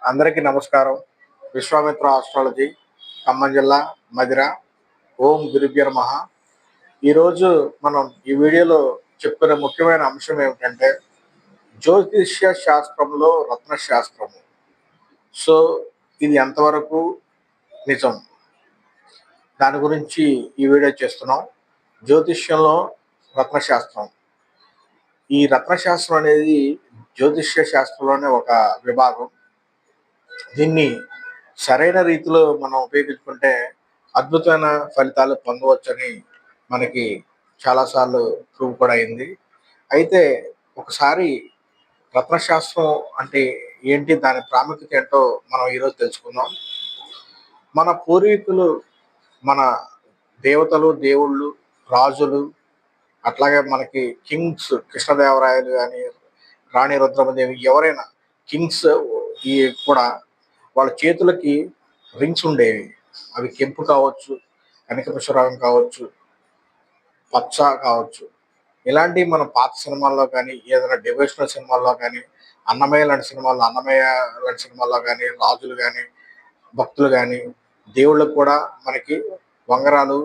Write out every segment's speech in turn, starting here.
అందరికీ నమస్కారం. విశ్వామిత్ర ఆస్ట్రాలజీ, ఖమ్మం జిల్లా, మధిర. ఓం గురుభ్యో నమః. ఈరోజు మనం ఈ వీడియోలో చెప్పుకునే ముఖ్యమైన అంశం ఏమిటంటే జ్యోతిష్య శాస్త్రంలో రత్న శాస్త్రము. సో ఇది ఎంతవరకు నిజం, దాని గురించి ఈ వీడియో చేస్తున్నాం. జ్యోతిష్యంలో రత్నశాస్త్రం. ఈ రత్నశాస్త్రం అనేది జ్యోతిష్య శాస్త్రంలోనే ఒక విభాగం. దీన్ని సరైన రీతిలో మనం ఉపయోగించుకుంటే అద్భుతమైన ఫలితాలు పొందవచ్చని మనకి చాలాసార్లు ప్రూవ్ కూడా అయింది. అయితే ఒకసారి రత్నశాస్త్రం అంటే ఏంటి, దాని ప్రాముఖ్యత ఏంటో మనం ఈరోజు తెలుసుకుందాం. మన పూర్వీకులు, మన దేవతలు, దేవుళ్ళు, రాజులు, అట్లాగే మనకి కింగ్స్, కృష్ణదేవరాయలు కానీ, రాణి రుద్రమదేవి, ఎవరైనా కింగ్స్ ఈ కూడా వాళ్ళ చేతులకి రింగ్స్ ఉండేవి. అవి కెంపు కావచ్చు, కనకపుష్పరాగం కావచ్చు, పచ్చ కావచ్చు. ఇలాంటివి మన పాత సినిమాల్లో కానీ, ఏదైనా డివోషనల్ సినిమాల్లో కానీ, అన్నమయ్య లాంటి సినిమాల్లో కానీ, రాజులు కానీ, భక్తులు కానీ, దేవుళ్ళకు కూడా మనకి వంగరాలు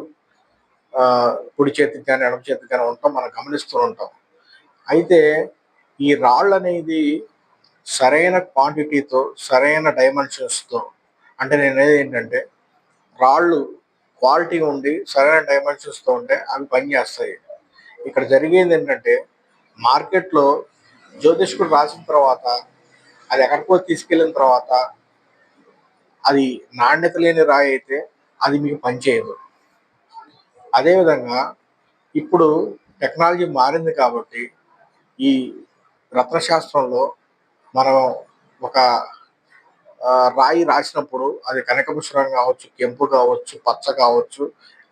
కుడి చేతికి కానీ ఎడమ చేతికి కానీ ఉంటాం, మనం గమనిస్తూ ఉంటాం. అయితే ఈ రాళ్ళు అనేది సరైన క్వాంటిటీతో, సరైన డైమెన్షన్స్తో, అంటే నేను అనేది ఏంటంటే రాళ్ళు క్వాలిటీ ఉండి సరైన డైమెన్షన్స్తో ఉంటే అవి పనిచేస్తాయి. ఇక్కడ జరిగేది ఏంటంటే మార్కెట్లో జ్యోతిష్కుడు రాసిన తర్వాత అది ఎక్కడికో తీసుకెళ్ళిన తర్వాత అది నాణ్యత లేని రాయి అయితే అది మీకు పనిచేయదు. అదేవిధంగా ఇప్పుడు టెక్నాలజీ మారింది కాబట్టి ఈ రత్నశాస్త్రంలో మనం ఒక రాయి రాసినప్పుడు అది కనకపుష్పం కావచ్చు, కెంపు కావచ్చు, పచ్చ కావచ్చు,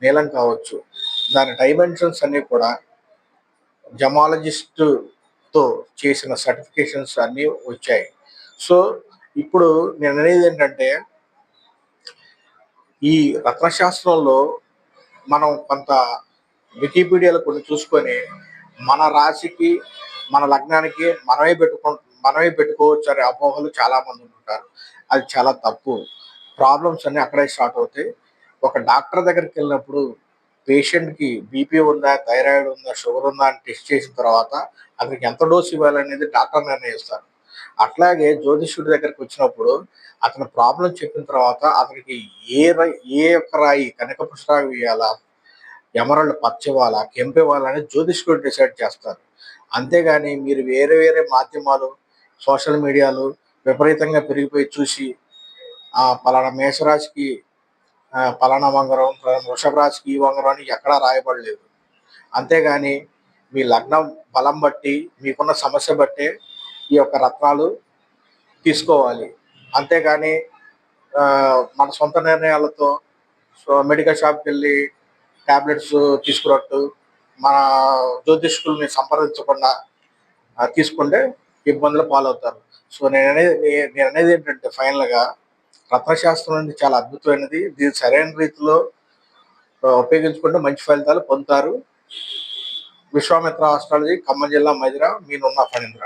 నీలం కావచ్చు, దాని డైమెన్షన్స్ అన్నీ కూడా జమాలజిస్టుతో చేసిన సర్టిఫికేషన్స్ అన్నీ వచ్చాయి. సో ఇప్పుడు నేను అనేది ఏంటంటే ఈ రత్నశాస్త్రంలో మనం కొంత వికీపీడియాలో కొన్ని చూసుకొని మన రాశికి, మన లగ్నానికి మనమే పెట్టుకోవచ్చు అనే అపోహలు చాలా మంది ఉంటారు. అది చాలా తప్పు. ప్రాబ్లమ్స్ అన్నీ అక్కడే స్టార్ట్ అవుతాయి. ఒక డాక్టర్ దగ్గరికి వెళ్ళినప్పుడు పేషెంట్కి బీపీ ఉందా, థైరాయిడ్ ఉందా, షుగర్ ఉందా అని టెస్ట్ చేసిన తర్వాత అతనికి ఎంత డోసు ఇవ్వాలనేది డాక్టర్ నిర్ణయిస్తారు. అట్లాగే జ్యోతిష్యుడి దగ్గరికి వచ్చినప్పుడు అతని ప్రాబ్లం చెప్పిన తర్వాత అతనికి ఏ ఒక్క రాయి, కనకపుష్పరాగం ఇవ్వాలా, ఎమరాల్డ్ పచ్చ ఇవ్వాలా, కెంపు ఇవ్వాలా అనేది జ్యోతిష్కుడు డిసైడ్ చేస్తారు. అంతేగాని మీరు వేరే వేరే మాధ్యమాలు, సోషల్ మీడియాలు విపరీతంగా పెరిగిపోయి చూసి పలానా మేషరాశికి పలానా వంగరం, వృషభ రాశికి ఈ వంగరం అని ఎక్కడా రాయబడలేదు. అంతేగాని మీ లగ్నం బలం బట్టి, మీకున్న సమస్య బట్టే ఈ యొక్క రత్నాలు తీసుకోవాలి. అంతేగాని మన సొంత నిర్ణయాలతో మెడికల్ షాప్కి వెళ్ళి ట్యాబ్లెట్స్ తీసుకున్నట్టు మన జ్యోతిష్కుల్ని సంప్రదించకుండా తీసుకుంటే ఇబ్బందులు పాలవుతారు. సో నేను అనేది ఏంటంటే ఫైనల్గా రత్నశాస్త్రం అనేది చాలా అద్భుతమైనది. దీన్ని సరైన రీతిలో ఉపయోగించుకుంటే మంచి ఫలితాలు పొందుతారు. విశ్వామిత్ర ఆస్ట్రాలజీ, ఖమ్మం జిల్లా, మధిర. మీ నున్న ఫణీంద్ర.